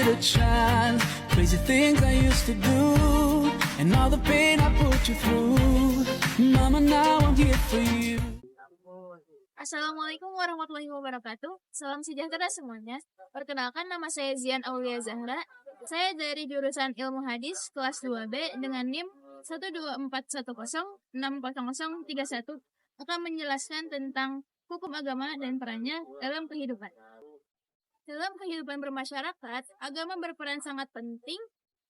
little child. Crazy things I used to do, and all the pain I put you through. Mama, now I'm here for you. Assalamualaikum warahmatullahi wabarakatuh. Salam sejahtera semuanya. Perkenalkan, nama saya Zian Aulia Zahra. Saya dari jurusan Ilmu Hadis kelas 2B dengan NIM 12410600031 akan menjelaskan tentang hukum agama dan perannya dalam kehidupan. Dalam kehidupan bermasyarakat, agama berperan sangat penting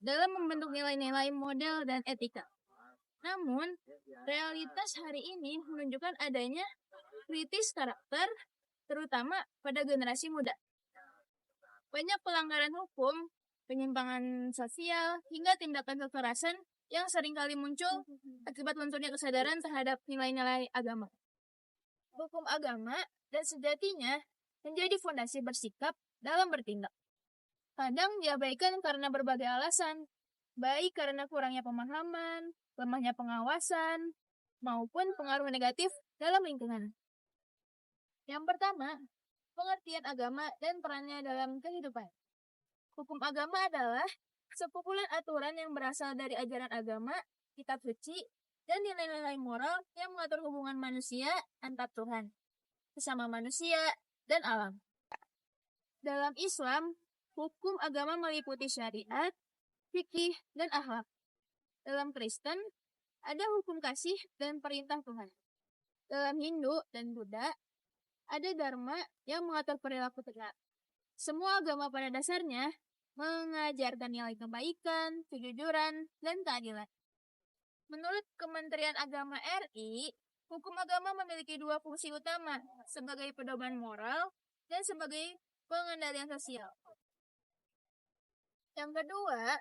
dalam membentuk nilai-nilai, model, dan etika. Namun, realitas hari ini menunjukkan adanya kritis karakter, terutama pada generasi muda. Banyak pelanggaran hukum, penyimpangan sosial, hingga tindakan kekerasan yang seringkali muncul akibat lunturnya kesadaran terhadap nilai-nilai agama. Hukum agama dan sejatinya menjadi fondasi bersikap dalam bertindak. Kadang diabaikan karena berbagai alasan, baik karena kurangnya pemahaman, lemahnya pengawasan, maupun pengaruh negatif dalam lingkungan. Yang pertama, pengertian agama dan perannya dalam kehidupan. Hukum agama adalah sekumpulan aturan yang berasal dari ajaran agama, kitab suci, dan nilai-nilai moral yang mengatur hubungan manusia antar Tuhan, sesama manusia, dan alam. Dalam Islam, hukum agama meliputi syariat, fikih, dan akhlak. Dalam Kristen, ada hukum kasih dan perintah Tuhan. Dalam Hindu dan Buddha, ada dharma yang mengatur perilaku tegak. Semua agama pada dasarnya mengajarkan nilai kebaikan, kejujuran, dan keadilan. Menurut Kementerian Agama RI, hukum agama memiliki dua fungsi utama, sebagai pedoman moral dan sebagai pengendalian sosial. Yang kedua,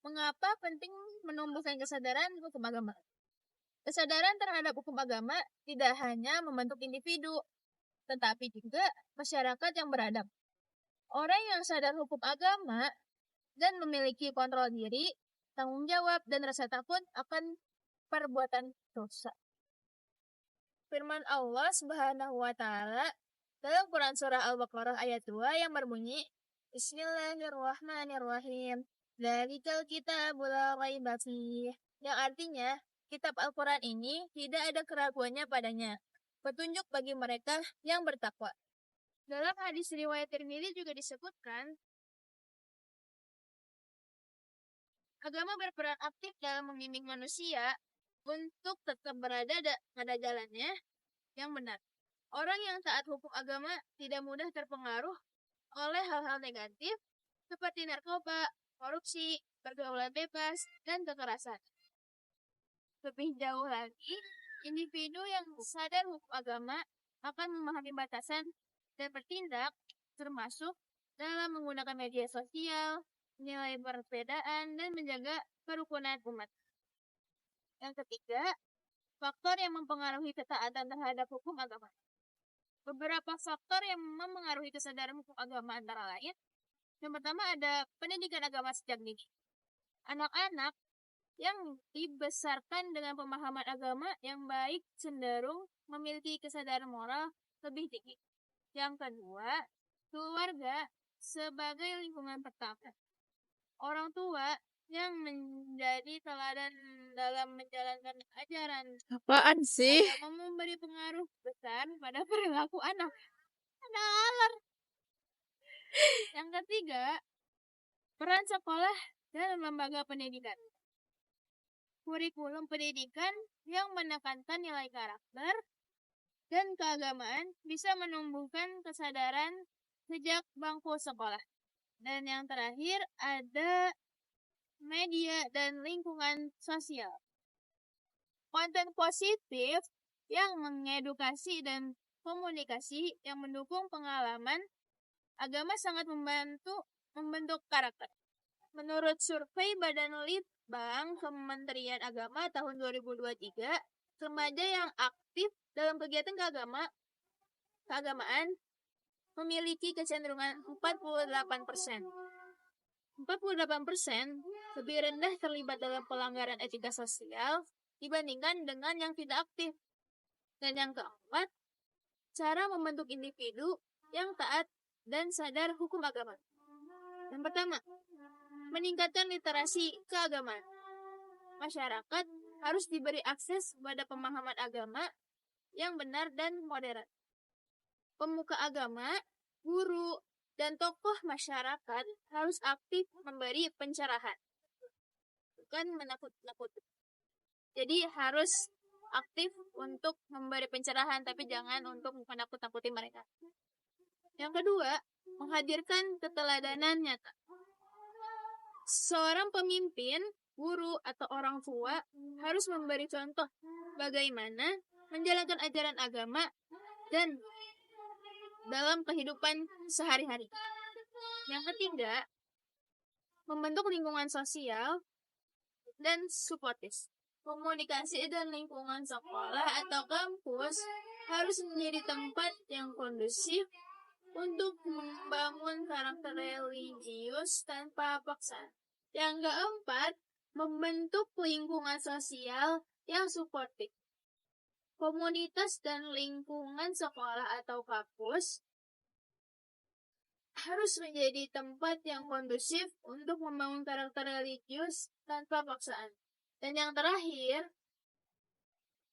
mengapa penting menumbuhkan kesadaran hukum agama? Kesadaran terhadap hukum agama tidak hanya membentuk individu, tetapi juga masyarakat yang beradab. Orang yang sadar hukum agama dan memiliki kontrol diri, tanggung jawab, dan rasa takut akan perbuatan dosa. Firman Allah Subhanahu wa Ta'ala dalam Quran Surah Al-Baqarah ayat 2 yang berbunyi, Bismillahirrahmanirrahim. Dzalikal kitabul la raiba fih, yang artinya kitab Al-Quran ini tidak ada keraguannya padanya, petunjuk bagi mereka yang bertakwa. Dalam hadis riwayat Tirmidzi juga disebutkan, agama berperan aktif dalam membimbing manusia untuk tetap berada pada jalannya yang benar. Orang yang taat hukum agama tidak mudah terpengaruh oleh hal-hal negatif seperti narkoba, korupsi, pergaulan bebas, dan kekerasan. Lebih jauh lagi, individu yang sadar hukum agama akan memahami batasan dan bertindak, termasuk dalam menggunakan media sosial, menilai perbedaan, dan menjaga kerukunan umat. Yang ketiga, faktor yang mempengaruhi ketaatan terhadap hukum agama. Beberapa faktor yang mempengaruhi kesadaran hukum agama antara lain, yang pertama ada pendidikan agama sejak dini. Anak-anak yang dibesarkan dengan pemahaman agama yang baik cenderung memiliki kesadaran moral lebih tinggi. Yang kedua, keluarga sebagai lingkungan pertama. Orang tua yang menjadi teladan dalam menjalankan ajaran Apaan sih? agama memberi pengaruh besar pada perilaku anak. Ada alar. Yang ketiga, peran sekolah dan lembaga pendidikan. Kurikulum pendidikan yang menekankan nilai karakter dan keagamaan bisa menumbuhkan kesadaran sejak bangku sekolah. Dan yang terakhir ada media dan lingkungan sosial. Konten positif yang mengedukasi dan komunikasi yang mendukung pengalaman agama sangat membentuk karakter. Menurut survei Badan Litbang Kementerian Agama tahun 2023, remaja yang aktif dalam kegiatan keagamaan memiliki kecenderungan 48%. 48% lebih rendah terlibat dalam pelanggaran etika sosial dibandingkan dengan yang tidak aktif. Dan yang keempat, cara membentuk individu yang taat dan sadar hukum agama. Yang pertama, meningkatkan literasi keagamaan. Masyarakat harus diberi akses pada pemahaman agama yang benar dan modern. Pemuka agama, guru, dan tokoh masyarakat harus aktif memberi pencerahan, bukan menakut-nakuti. Jadi harus aktif untuk memberi pencerahan, tapi jangan untuk menakut-nakuti mereka. Yang kedua, menghadirkan keteladanan nyata. Seorang pemimpin, guru, atau orang tua harus memberi contoh bagaimana menjalankan ajaran agama dan dalam kehidupan sehari-hari. Yang ketiga, membentuk lingkungan sosial dan suportif. Komunikasi dan lingkungan sekolah atau kampus harus menjadi tempat yang kondusif untuk membangun karakter religius tanpa paksaan. Yang keempat, membentuk lingkungan sosial yang suportif. Komunitas dan lingkungan sekolah atau kampus harus menjadi tempat yang kondusif untuk membangun karakter religius tanpa paksaan. Dan yang terakhir,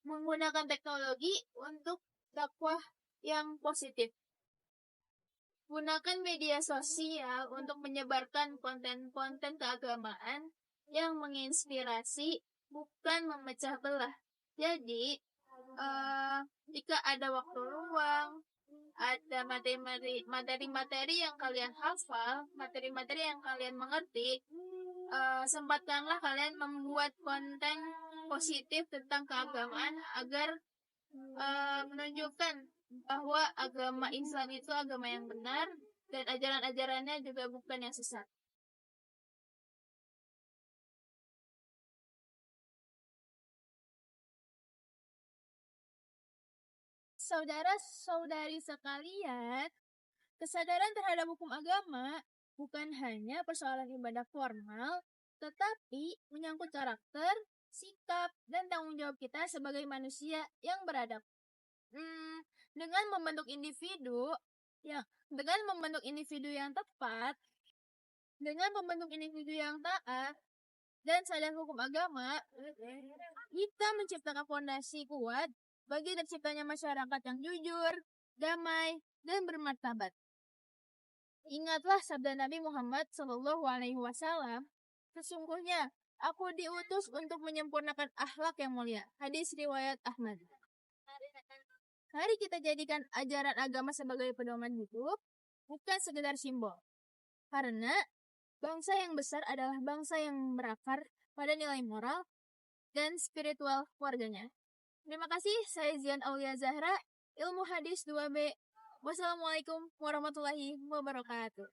menggunakan teknologi untuk dakwah yang positif. Gunakan media sosial untuk menyebarkan konten-konten keagamaan yang menginspirasi, bukan memecah belah. Jadi, jika ada waktu luang, ada materi-materi yang kalian hafal, materi-materi yang kalian mengerti, sempatkanlah kalian membuat konten positif tentang keagamaan agar menunjukkan bahwa agama Islam itu agama yang benar dan ajaran-ajarannya juga bukan yang sesat. Saudara-saudari sekalian, kesadaran terhadap hukum agama bukan hanya persoalan ibadah formal, tetapi menyangkut karakter, sikap, dan tanggung jawab kita sebagai manusia yang beradab. Dengan membentuk individu yang tepat, dengan membentuk individu yang taat dan sadar hukum agama, kita menciptakan fondasi kuat bagi terciptanya masyarakat yang jujur, damai, dan bermartabat. Ingatlah sabda Nabi Muhammad SAW, sesungguhnya aku diutus untuk menyempurnakan akhlak yang mulia. Hadis riwayat Ahmad. Mari kita jadikan ajaran agama sebagai pedoman hidup, bukan sekedar simbol. Karena bangsa yang besar adalah bangsa yang berakar pada nilai moral dan spiritual warganya. Terima kasih, saya Zian Aulia Zahra, Ilmu Hadis 2B. Wassalamualaikum warahmatullahi wabarakatuh.